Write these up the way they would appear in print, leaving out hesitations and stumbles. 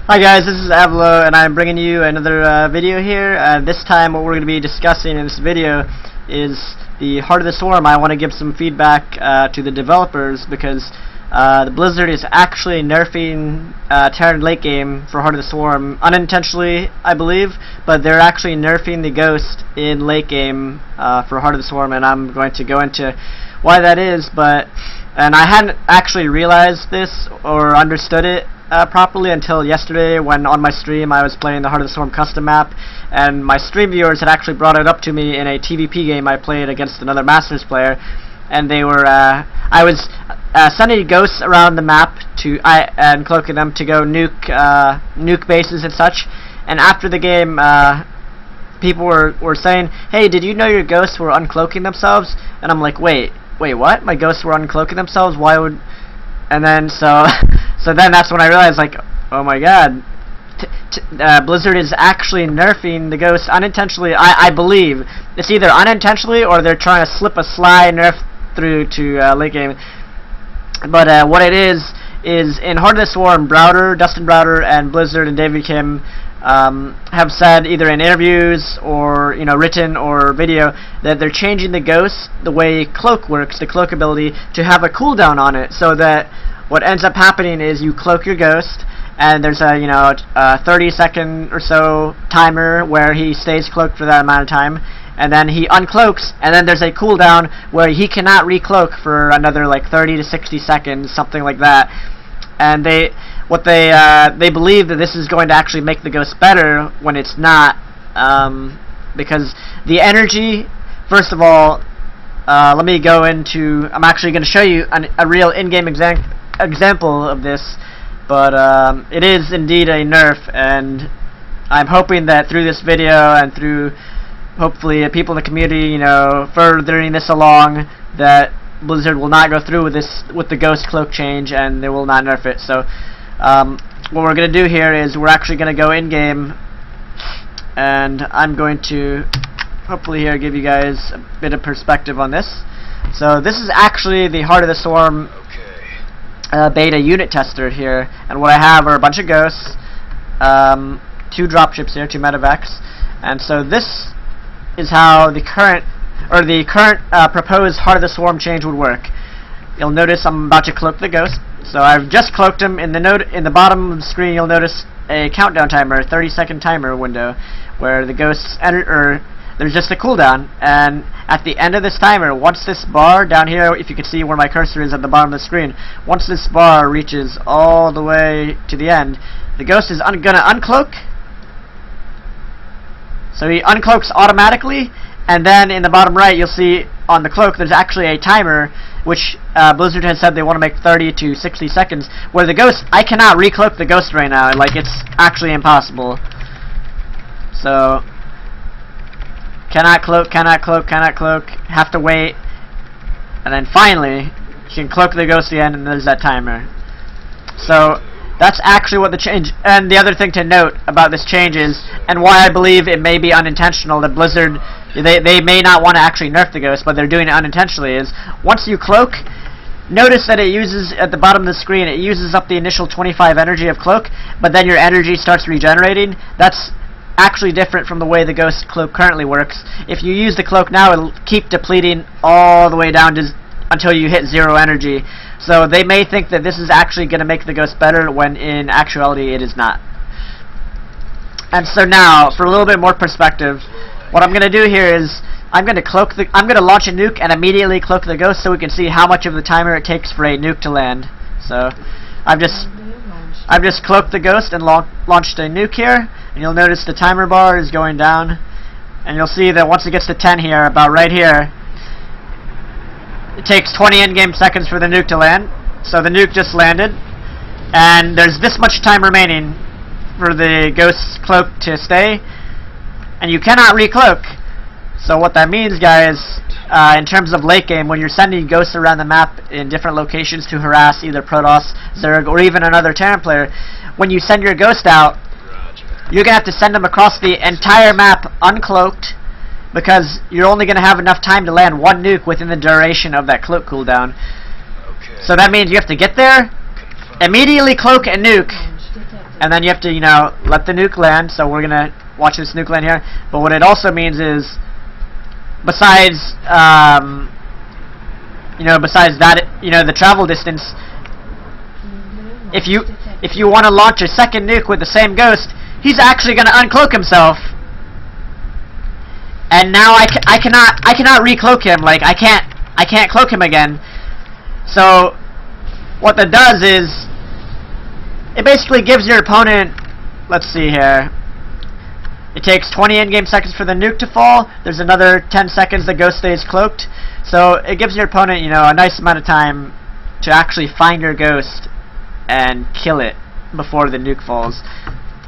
Hi guys, this is Avlo and I'm bringing you another video here. This time what we're going to be discussing in this video is the Heart of the Swarm. I want to give some feedback to the developers because the Blizzard is actually nerfing Terran late game for Heart of the Swarm unintentionally, I believe, but they're actually nerfing the Ghost in late game for Heart of the Swarm, and I'm going to go into why that is. And I hadn't actually realized this or understood it properly until yesterday when on my stream I was playing the Heart of the Swarm custom map, and my stream viewers had actually brought it up to me in a TVP game I played against another Masters player, and they were I was sending ghosts around the map and cloaking them to go nuke bases and such, and after the game people were saying, hey, did you know your ghosts were uncloaking themselves? And I'm like, wait, what? My ghosts were uncloaking themselves? Why would... And then so then that's when I realized, like, oh my god, Blizzard is actually nerfing the Ghost unintentionally. I believe it's either unintentionally or they're trying to slip a sly nerf through to late game. But what it is in Heart of the Swarm, Dustin Browder and Blizzard and David Kim have said either in interviews or written or video that they're changing the Ghost, the way cloak works, the cloak ability, to have a cooldown on it, so that what ends up happening is you cloak your Ghost and there's a 30-second or so timer where he stays cloaked for that amount of time, and then he uncloaks, and then there's a cooldown where he cannot recloak for another like 30 to 60 seconds, something like that. And they believe that this is going to actually make the Ghost better when it's not, because the energy, first of all, let me go into, I'm actually going to show you a real in-game example of this, but it is indeed a nerf, and I'm hoping that through this video and through hopefully people in the community, furthering this along, that Blizzard will not go through with the Ghost cloak change, and they will not nerf it. So what we're going to do here is we're actually going to go in game, and I'm going to hopefully here give you guys a bit of perspective on this. So this is actually the Heart of the Swarm beta unit tester here, and what I have are a bunch of Ghosts, 2 dropships here, 2 medevacs, and so this is how the current proposed Heart of the Swarm change would work. You'll notice I'm about to cloak the Ghost, so I've just cloaked him. In the bottom of the screen you'll notice a countdown timer, a 30-second timer window, where the Ghosts enter, there's just a cooldown, and at the end of this timer, once this bar down here, if you can see where my cursor is at the bottom of the screen, once this bar reaches all the way to the end, the Ghost is gonna uncloak. So he uncloaks automatically, and then in the bottom right you'll see on the cloak there's actually a timer, which Blizzard has said they want to make 30 to 60 seconds, where the Ghost, I cannot recloak the Ghost right now, like it's actually impossible. So cannot cloak, have to wait, and then finally you can cloak the Ghost again, and there's that timer. So that's actually what the change, and the other thing to note about this change is, and why I believe it may be unintentional, that Blizzard, they may not want to actually nerf the Ghost, but they're doing it unintentionally, is once you cloak, notice that it uses, at the bottom of the screen, it uses up the initial 25 energy of cloak, but then your energy starts regenerating. That's actually different from the way the Ghost cloak currently works. If you use the cloak now, it'll keep depleting all the way down to until you hit 0 energy. So they may think that this is actually going to make the Ghost better, when in actuality it is not. And so now, for a little bit more perspective, what I'm going to do here is I'm going to launch a nuke and immediately cloak the Ghost, so we can see how much of the timer it takes for a nuke to land. So I've just cloaked the Ghost and launched a nuke here, and you'll notice the timer bar is going down, and you'll see that once it gets to 10 here, about right here, it takes 20 in-game seconds for the nuke to land. So the nuke just landed, and there's this much time remaining for the Ghost's cloak to stay, and you cannot recloak. So what that means, guys, in terms of late game, when you're sending Ghosts around the map in different locations to harass either Protoss, Zerg, or even another Terran player, when you send your Ghost out, you're going to have to send them across the entire map uncloaked, because you're only going to have enough time to land 1 nuke within the duration of that cloak cooldown. So that means you have to get there, immediately cloak and nuke, and then you have to, you know, let the nuke land. So we're gonna watch this nuke land here. But what it also means is, besides, you know, besides that, you know, the travel distance, if you want to launch a second nuke with the same ghost, he's actually gonna uncloak himself. And now I cannot recloak him. Like I can't cloak him again. So what that does is it basically gives your opponent, let's see here, it takes 20 in-game seconds for the nuke to fall. There's another 10 seconds the ghost stays cloaked. So it gives your opponent, you know, a nice amount of time to actually find your ghost and kill it before the nuke falls.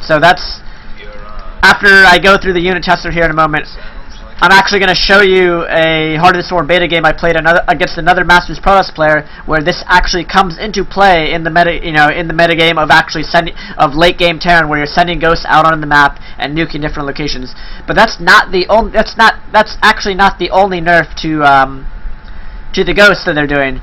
So that's, after I go through the unit tester here in a moment, I'm actually going to show you a Heart of the Swarm beta game I played against another Masters Protoss player, where this actually comes into play in the meta, you know, in the meta game of actually late game Terran, where you're sending ghosts out on the map and nuking different locations. But that's not the only. That's actually not the only nerf to the ghosts that they're doing.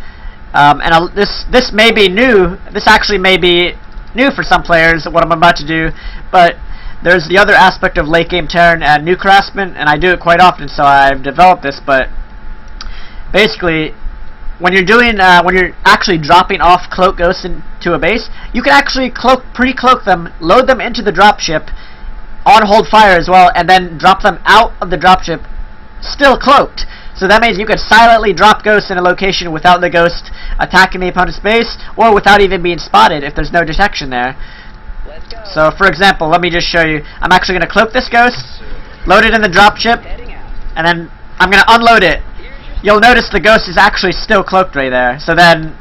This may be new. This actually may be new for some players, what I'm about to do, but there's the other aspect of late game Terran and nuke harassment, and I do it quite often, so I've developed this. But basically, when you're actually dropping off cloak ghosts into a base, you can actually pre-cloak them, load them into the dropship on hold fire as well, and then drop them out of the dropship still cloaked. So that means you can silently drop ghosts in a location without the ghost attacking the opponent's base, or without even being spotted if there's no detection there. So, for example, let me just show you. I'm actually going to cloak this ghost, load it in the dropship, and then I'm going to unload it. You'll notice the ghost is actually still cloaked right there. So then,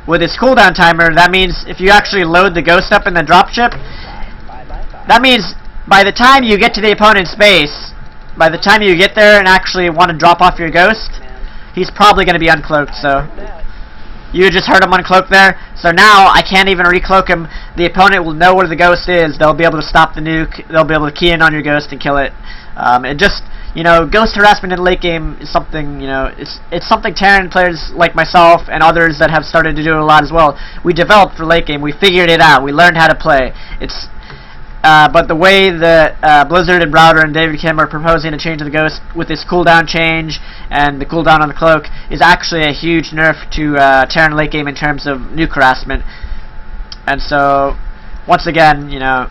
with this cooldown timer, that means if you actually load the ghost up in the dropship, that means by the time you get to the opponent's base, by the time you get there and actually want to drop off your ghost, he's probably going to be uncloaked. So you just heard him uncloak there. So now I can't even recloak him. The opponent will know where the ghost is. They'll be able to stop the nuke. They'll be able to key in on your ghost and kill it. It just, you know, ghost harassment in late game is something, you know, it's something Terran players like myself and others that have started to do it a lot as well. We developed for late game. We figured it out. We learned how to play. But the way that Blizzard and Browder and David Kim are proposing to change the ghost with this cooldown change and the cooldown on the cloak is actually a huge nerf to Terran late game in terms of nuke harassment. And so, once again, you know,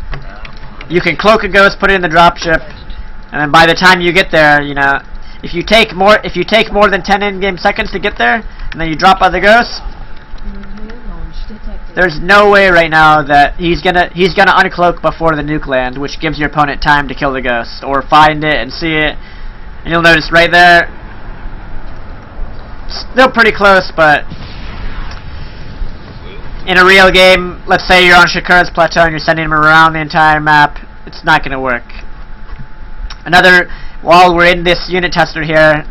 you can cloak a ghost, put it in the dropship, and then by the time you get there, you know, if you take more than 10 in-game seconds to get there, and then you drop out the ghost, there's no way right now that he's gonna uncloak before the nuke land, which gives your opponent time to kill the ghost or find it and see it. And you'll notice right there, still pretty close, but in a real game, let's say you're on Shakura's plateau and you're sending him around the entire map, it's not gonna work. While we're in this unit tester here,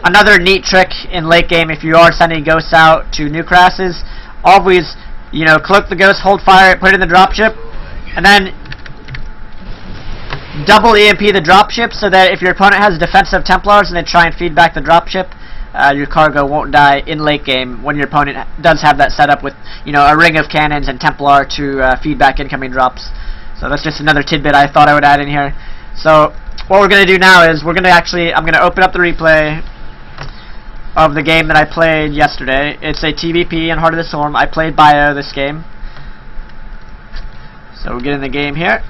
another neat trick in late game if you are sending ghosts out to nuke harasses, always, you know, cloak the ghost, hold fire, put it in the dropship, and then double EMP the dropship so that if your opponent has defensive Templars and they try and feed back the dropship, your cargo won't die in late game when your opponent does have that set up with, you know, a ring of cannons and Templar to feed back incoming drops. So that's just another tidbit I thought I would add in here. So what we're going to do now is I'm going to open up the replay of the game that I played yesterday. It's a TVP in Heart of the Swarm. I played Bio this game. So we'll get in the game here.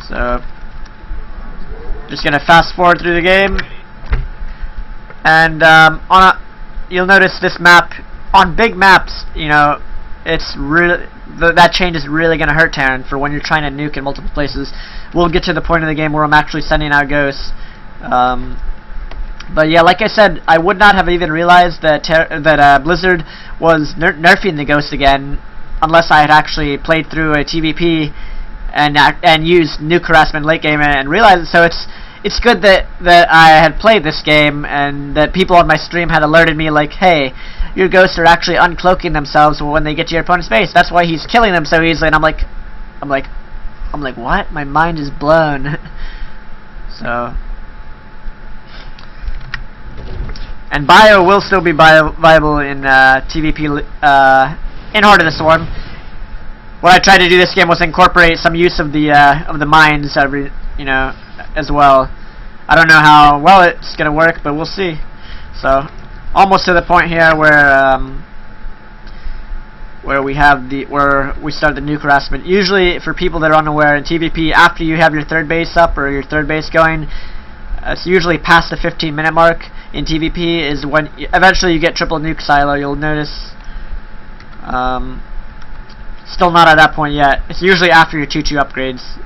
So just gonna fast forward through the game, and you'll notice this map on big maps. You know, it's really that change is really gonna hurt Terran for when you're trying to nuke in multiple places. We'll get to the point of the game where I'm actually sending out ghosts. But yeah, like I said, I would not have even realized that Blizzard was nerfing the ghost again unless I had actually played through a TVP and used nuke harassment late game and realized it. So it's good that I had played this game and that people on my stream had alerted me, like, hey, your ghosts are actually uncloaking themselves when they get to your opponent's base. That's why he's killing them so easily. And I'm like, what? My mind is blown. So. And Bio will still be viable in TVP in Heart of the Swarm. what I tried to do this game was incorporate some use of the mines as well. I don't know how well it's gonna work, but we'll see. So almost to the point here where we start the nuke harassment. Usually, for people that are unaware, in TVP, after you have your third base up or your third base going, it's usually past the 15-minute mark in TVP is when eventually you get triple nuke silo. You'll notice. Still not at that point yet. It's usually after your 2-2 upgrades.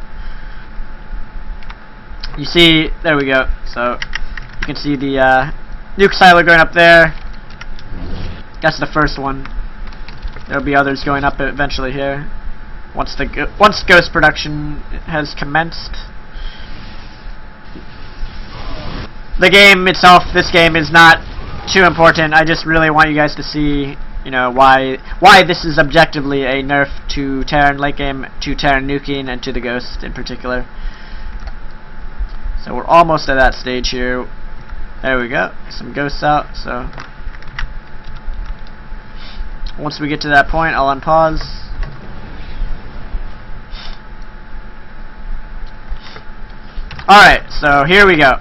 You see, there we go. So you can see the nuke silo going up there. That's the first one. There'll be others going up eventually here. Once ghost production has commenced. The game itself, this game is not too important. I just really want you guys to see, why this is objectively a nerf to Terran late game, to Terran nuking, and to the ghost in particular. So we're almost at that stage here. There we go. Some ghosts out. So once we get to that point, I'll unpause. Alright, so here we go.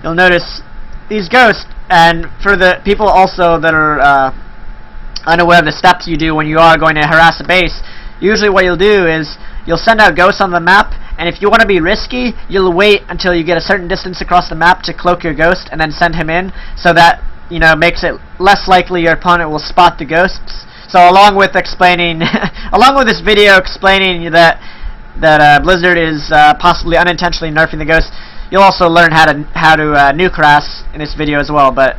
You'll notice these ghosts, and for the people also that are unaware of the steps you do when you are going to harass a base, usually what you'll do is you'll send out ghosts on the map, and if you want to be risky, you'll wait until you get a certain distance across the map to cloak your ghost and then send him in, so that makes it less likely your opponent will spot the ghosts. So along with explaining along with this video explaining that Blizzard is possibly unintentionally nerfing the ghosts, you'll also learn how to nuke harass in this video as well. But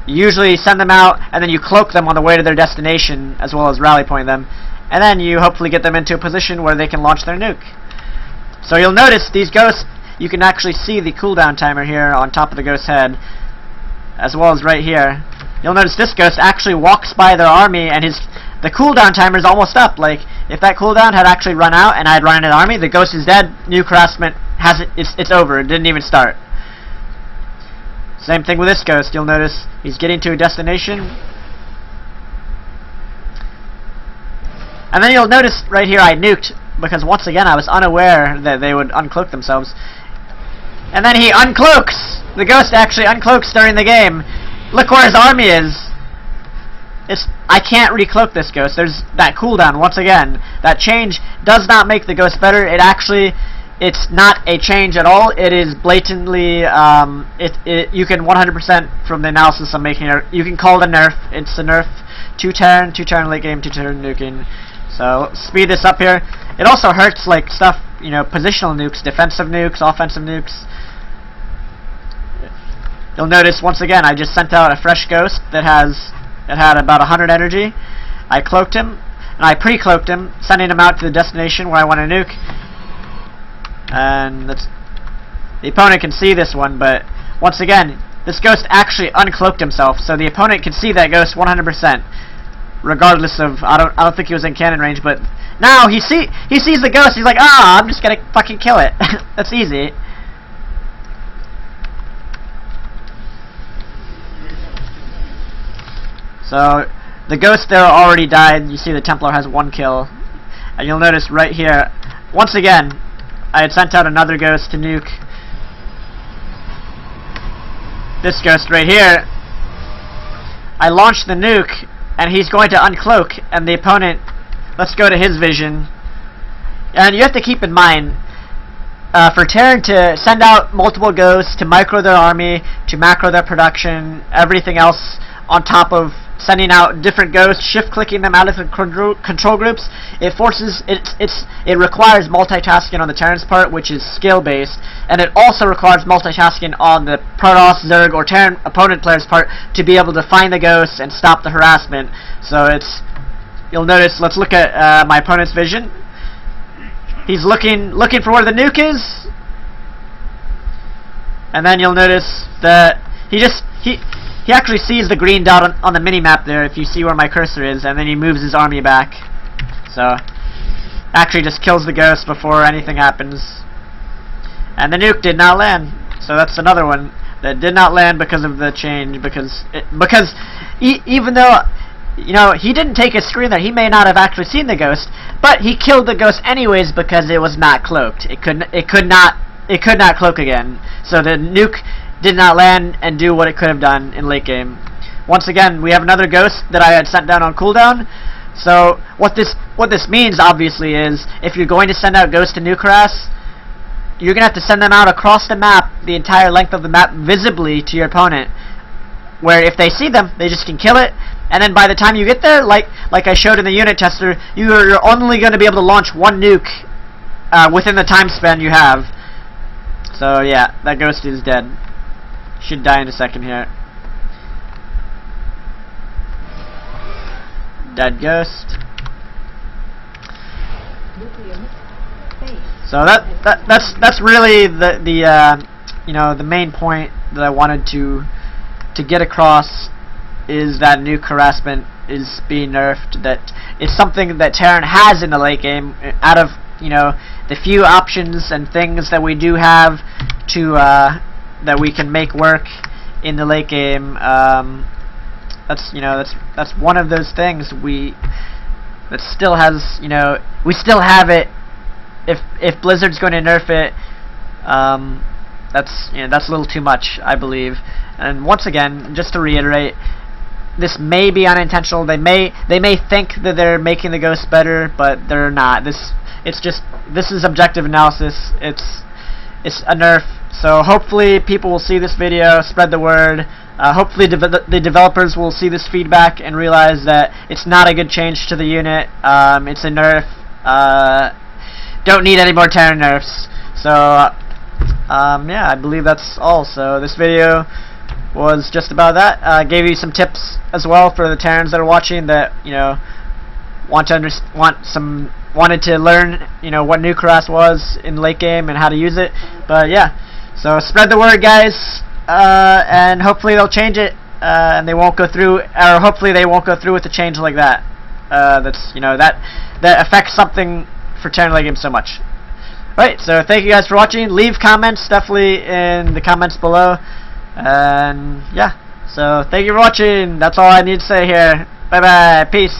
you usually send them out, and then you cloak them on the way to their destination, as well as rally point them, and then you hopefully get them into a position where they can launch their nuke. So you'll notice these ghosts, you can actually see the cooldown timer here on top of the ghost's head, as well as right here. You'll notice this ghost actually walks by their army, and the cooldown timer is almost up. Like, if that cooldown had actually run out and I had run into the army, the ghost is dead, nuke harassment it's over, it didn't even start. Same thing with this ghost. You'll notice he's getting to a destination, and then you'll notice right here I nuked, because once again I was unaware that they would uncloak themselves. And then he uncloaks! The ghost actually uncloaks during the game. Look where his army is. I can't recloak this ghost. There's that cooldown once again. That change does not make the ghost better. It's not a change at all. It is blatantly, you can 100% from the analysis I'm making here, you can call it a nerf. It's a nerf to Terran late game, to Terran nuking. So speed this up here. It also hurts like stuff, positional nukes, defensive nukes, offensive nukes. You'll notice once again I just sent out a fresh ghost that had about 100 energy. I cloaked him, and I pre-cloaked him, sending him out to the destination where I want to nuke. And the opponent can see this one, but once again, this ghost actually uncloaked himself, so the opponent can see that ghost 100%, regardless of I don't think he was in cannon range, but now he sees the ghost. He's like, I'm just gonna fucking kill it. That's easy. So the ghost there already died. You see the Templar has 1 kill, and you'll notice right here, once again, I had sent out another ghost to nuke this ghost right here. I launched the nuke, and he's going to uncloak, and the opponent, let's go to his vision. And you have to keep in mind, for Terran to send out multiple ghosts, to micro their army, to macro their production, everything else on top of sending out different ghosts, shift clicking them out of the control groups, it requires multitasking on the Terran's part, which is skill based, and it also requires multitasking on the Protoss, Zerg, or Terran opponent player's part to be able to find the ghosts and stop the harassment. So you'll notice, let's look at my opponent's vision. He's looking for where the nuke is, and then you'll notice that he actually sees the green dot on the mini-map there, if you see where my cursor is, and then he moves his army back. So, actually just kills the ghost before anything happens. And the nuke did not land. So that's another one that did not land because of the change, because even though you know, he didn't take a screen there. He may not have actually seen the ghost, but he killed the ghost anyways because it was not cloaked. It could not cloak again. So the nuke did not land and do what it could have done in late game. Once again, we have another ghost that I had sent down on cooldown. So what this means obviously is if you're going to send out ghosts to nuke harass, you're gonna have to send them out across the map, the entire length of the map, visibly to your opponent. Where if they see them, they just can kill it, and then by the time you get there, like I showed in the unit tester, you're only going to be able to launch one nuke within the time span you have. So yeah, that ghost is dead. Should die in a second here. Dead ghost. So that's really the you know, the main point that I wanted to get across is that nuke harassment is being nerfed. That it's something that Terran has in the late game. Out of, you know, the few options and things that we do have to that we can make work in the late game, that's, you know, that's one of those things that still has, you know, we still have it. If Blizzard's going to nerf it, that's, you know, that's a little too much, I believe. And once again, just to reiterate, this may be unintentional. They may think that they're making the ghosts better, but they're not. This is objective analysis. It's a nerf. So hopefully people will see this video, spread the word. Hopefully the developers will see this feedback and realize that it's not a good change to the unit. It's a nerf. Don't need any more Terran nerfs. So yeah, I believe that's all. So this video was just about that. Gave you some tips as well for the Terrans that are watching that, you know, wanted to learn, you know, what nuke harass was in late game and how to use it. But yeah, so spread the word, guys, and hopefully they'll change it, and they won't go through, or hopefully they won't go through with a change like that. That's, you know, that affects something for Terran late game so much. Alright, so thank you guys for watching. Leave comments definitely in the comments below. And yeah, so thank you for watching. That's all I need to say here. Bye bye. Peace.